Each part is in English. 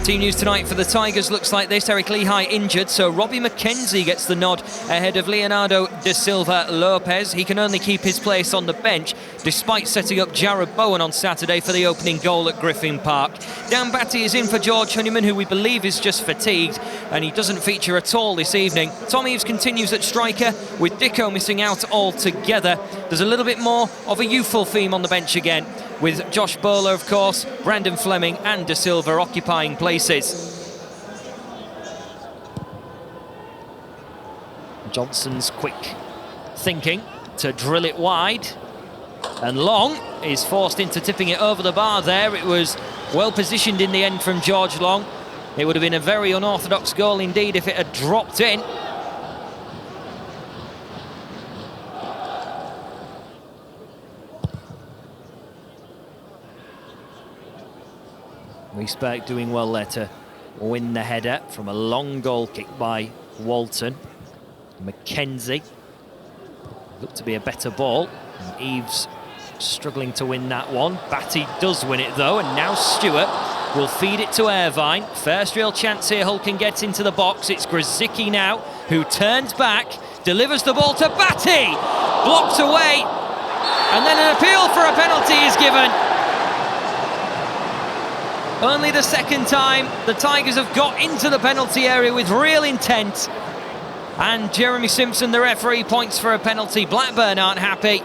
Team news tonight for the Tigers looks like this. Eric Lehigh injured, so Robbie McKenzie gets the nod ahead of Leonardo da Silva Lopez. He can only keep his place on the bench, despite setting up Jared Bowen on Saturday for the opening goal at Griffin Park. Dan Batty is in for George Honeyman, who we believe is just fatigued, and he doesn't feature at all this evening. Tom Eaves continues at striker, with Dicko missing out altogether. There's a little bit more of a youthful theme on the bench again, with Josh Bowler, of course, Brandon Fleming and Da Silva occupying places. Johnson's quick thinking to drill it wide, and Long is forced into tipping it over the bar there. It was well positioned in the end from George Long. It would have been a very unorthodox goal indeed if it had dropped in. Riesberg doing well there to win the header from a long goal kick by Walton. McKenzie looked to be a better ball, and Eaves struggling to win that one. Batty does win it though, and now Stewart will feed it to Irvine. First real chance here Hull can get into the box. It's Grzycki now, who turns back, delivers the ball to Batty, blocked away, and then an appeal for a penalty is given. Only the second time the Tigers have got into the penalty area with real intent. And Jeremy Simpson, the referee, points for a penalty. Blackburn aren't happy.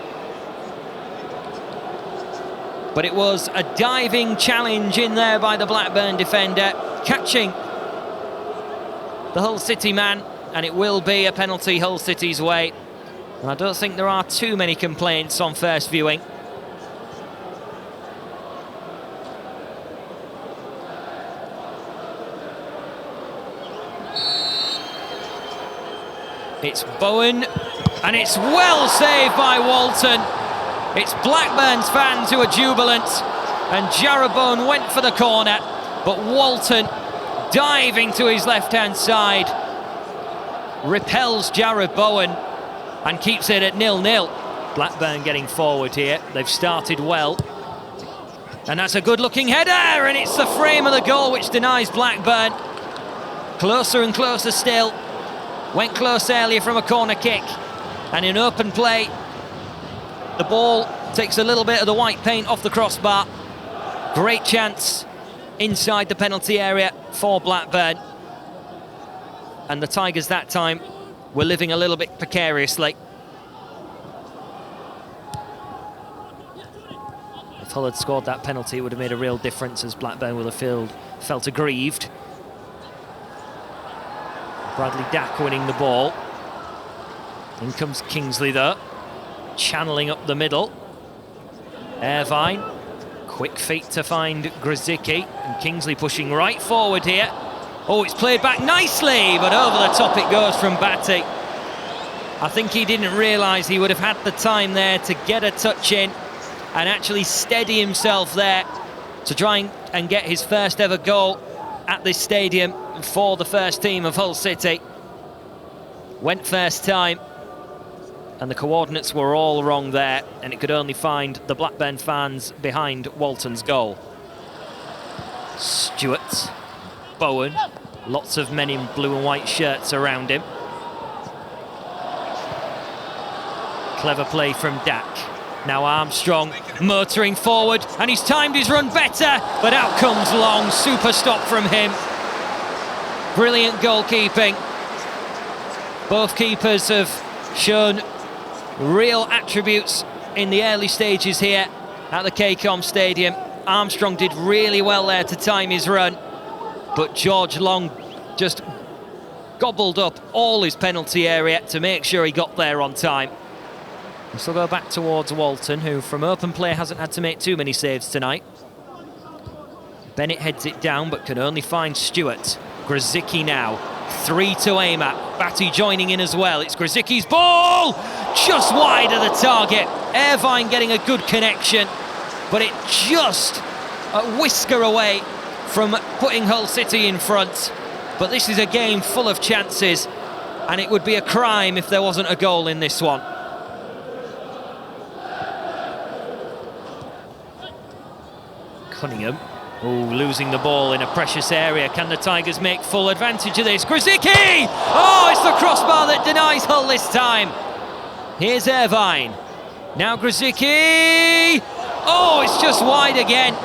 But it was a diving challenge in there by the Blackburn defender, catching the Hull City man, and it will be a penalty Hull City's way. And I don't think there are too many complaints on first viewing. It's Bowen, and it's well saved by Walton. It's Blackburn's fans who are jubilant, and Jared Bowen went for the corner, but Walton, diving to his left-hand side, repels Jared Bowen and keeps it at 0-0. Blackburn getting forward here. They've started well, and that's a good-looking header, and it's the frame of the goal which denies Blackburn. Closer and closer still. Went close earlier from a corner kick, and in open play the ball takes a little bit of the white paint off the crossbar. Great chance inside the penalty area for Blackburn, and the Tigers that time were living a little bit precariously. If Hull had scored that penalty, it would have made a real difference, as Blackburn will have felt aggrieved. Bradley Dack winning the ball. In comes Kingsley though, channeling up the middle. Irvine, quick feet to find Grzycki, and Kingsley pushing right forward here. Oh, it's played back nicely, but over the top it goes from Batty. I think he didn't realise he would have had the time there to get a touch in and actually steady himself there to try and get his first ever goal at this stadium for the first team of Hull City. Went first time, and the coordinates were all wrong there, and it could only find the Blackburn fans behind Walton's goal. Stewart, Bowen, lots of men in blue and white shirts around him. Clever play from Dack. Now Armstrong motoring forward, and he's timed his run better, but out comes Long. Super stop from him. Brilliant goalkeeping. Both keepers have shown real attributes in the early stages here at the KCOM Stadium. Armstrong did really well there to time his run, but George Long just gobbled up all his penalty area to make sure he got there on time. We'll still go back towards Walton, who from open play hasn't had to make too many saves tonight. Bennett heads it down, but can only find Stewart. Grzycki now, 3 to aim at. Batty joining in as well. It's Grzycki's ball, just wide of the target. Irvine getting a good connection, but it just a whisker away from putting Hull City in front. But this is a game full of chances, and it would be a crime if there wasn't a goal in this one. Cunningham Oh, losing the ball in a precious area. Can the Tigers make full advantage of this? Grzycki! Oh, it's the crossbar that denies Hull this time. Here's Irvine. Now Grzycki! Oh, it's just wide again.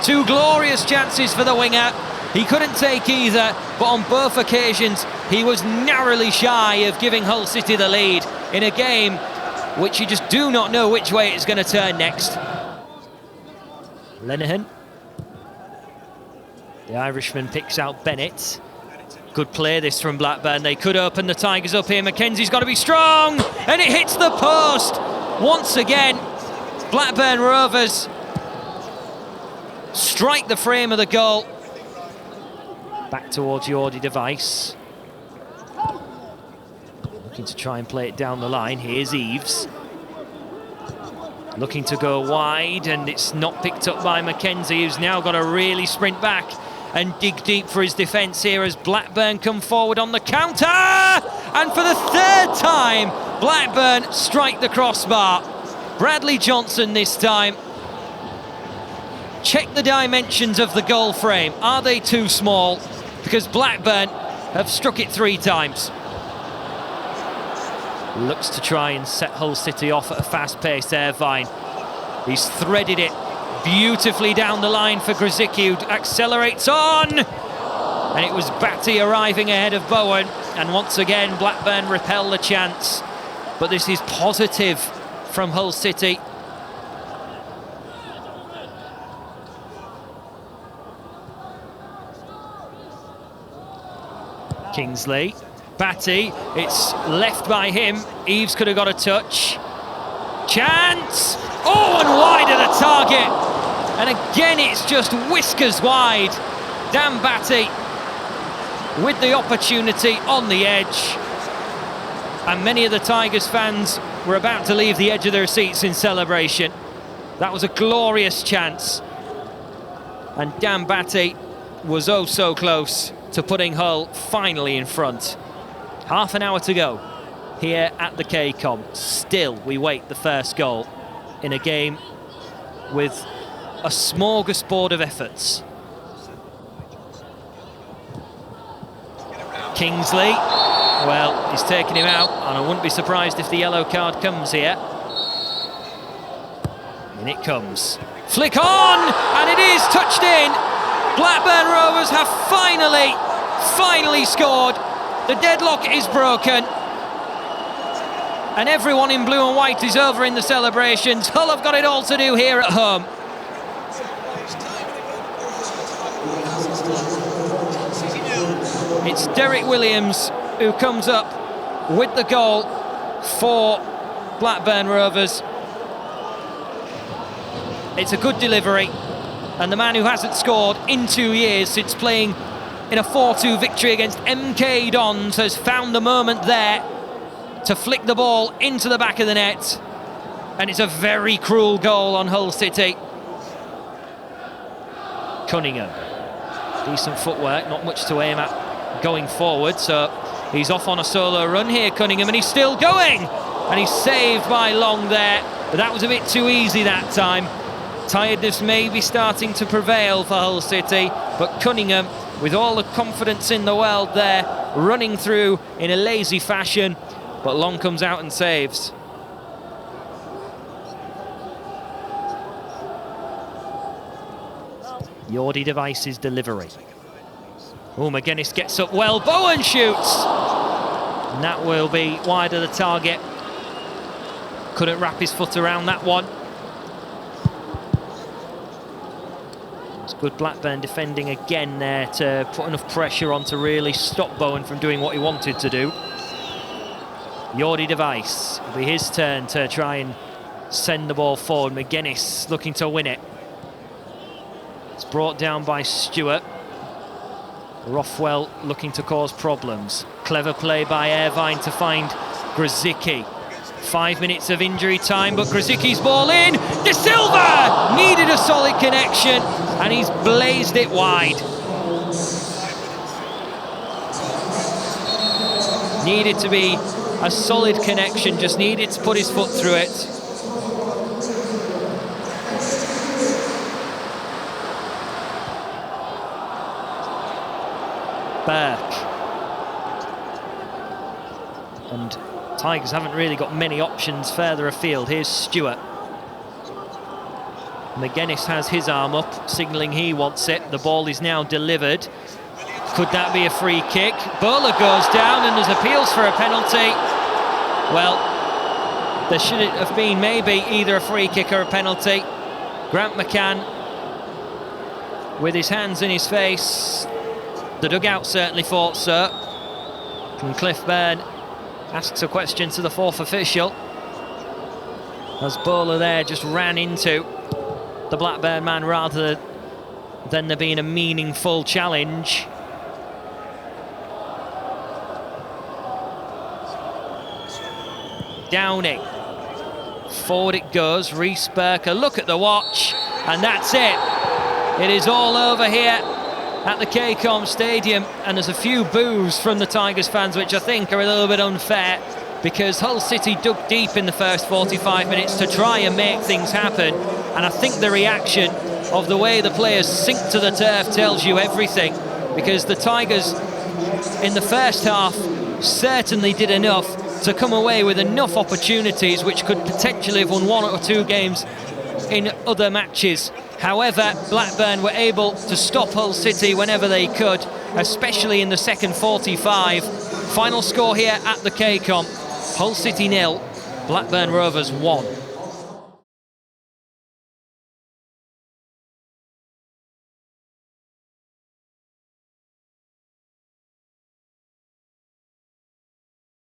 Two glorious chances for the winger. He couldn't take either, but on both occasions he was narrowly shy of giving Hull City the lead in a game which you just do not know which way it's going to turn next. Lenihan. The Irishman picks out Bennett. Good play this from Blackburn. They could open the Tigers up here. Mackenzie's got to be strong, and it hits the post. Once again, Blackburn Rovers strike the frame of the goal. Back towards Jordi Device. Looking to try and play it down the line. Here's Eves. Looking to go wide, and it's not picked up by Mackenzie, who's now got to really sprint back and dig deep for his defence here as Blackburn come forward on the counter. And for the third time, Blackburn strike the crossbar. Bradley Johnson this time. Check the dimensions of the goal frame. Are they too small? Because Blackburn have struck it 3 times. Looks to try and set Hull City off at a fast pace. Irvine. He's threaded it beautifully down the line for Grzycki, who accelerates on. And it was Batty arriving ahead of Bowen. And once again, Blackburn repel the chance. But this is positive from Hull City. Kingsley. Batty, it's left by him. Eves could have got a touch. Chance! Oh, and wide of the target. And again, it's just whiskers wide. Dan Batty with the opportunity on the edge. And many of the Tigers fans were about to leave the edge of their seats in celebration. That was a glorious chance. And Dan Batty was oh so close to putting Hull finally in front. Half an hour to go here at the KCOM. Still, we wait the first goal in a game with a smorgasbord of efforts. Kingsley, well, he's taken him out, and I wouldn't be surprised if the yellow card comes here. And it comes. Flick on, and it is touched in. Blackburn Rovers have finally scored. The deadlock is broken. And everyone in blue and white is over in the celebrations. Hull have got it all to do here at home. It's Derek Williams who comes up with the goal for Blackburn Rovers. It's a good delivery, and the man who hasn't scored in 2 years since playing in a 4-2 victory against MK Dons has found the moment there to flick the ball into the back of the net. And it's a very cruel goal on Hull City. Cunningham. Decent footwork, not much to aim at going forward, so he's off on a solo run here, Cunningham, and he's still going, and he's saved by Long there, but that was a bit too easy that time. Tiredness may be starting to prevail for Hull City, but Cunningham, with all the confidence in the world there, running through in a lazy fashion, but Long comes out and saves. Jordi Device's delivery. Oh, McGuinness gets up well. Bowen shoots! And that will be wide of the target. Couldn't wrap his foot around that one. It's good Blackburn defending again there to put enough pressure on to really stop Bowen from doing what he wanted to do. Jordi Device, it'll be his turn to try and send the ball forward. McGuinness looking to win it. It's brought down by Stewart. Rothwell looking to cause problems. Clever play by Irvine to find Grzycki. 5 minutes of injury time, but Grzycki's ball in. De Silva needed a solid connection, and he's blazed it wide. Needed to be a solid connection, just needed to put his foot through it. Burke. And Tigers haven't really got many options further afield. Here's Stewart. McGuinness has his arm up, signalling he wants it. The ball is now delivered. Could that be a free kick? Bowler goes down and there's appeals for a penalty. Well, there should have been maybe either a free kick or a penalty. Grant McCann with his hands in his face. The dugout certainly thought so. And Cliff Byrne asks a question to the fourth official as Bowler there just ran into the Blackburn man rather than there being a meaningful challenge. Downing. Forward it goes. Rhys Burke, a look at the watch, and that's it. It is all over here at the KCOM Stadium, and there's a few boos from the Tigers fans, which I think are a little bit unfair, because Hull City dug deep in the first 45 minutes to try and make things happen, and I think the reaction of the way the players sink to the turf tells you everything, because the Tigers in the first half certainly did enough to come away with enough opportunities which could potentially have won one or two games in other matches. However, Blackburn were able to stop Hull City whenever they could, especially in the second 45. Final score here at the KCOM: Hull City 0, Blackburn Rovers 1.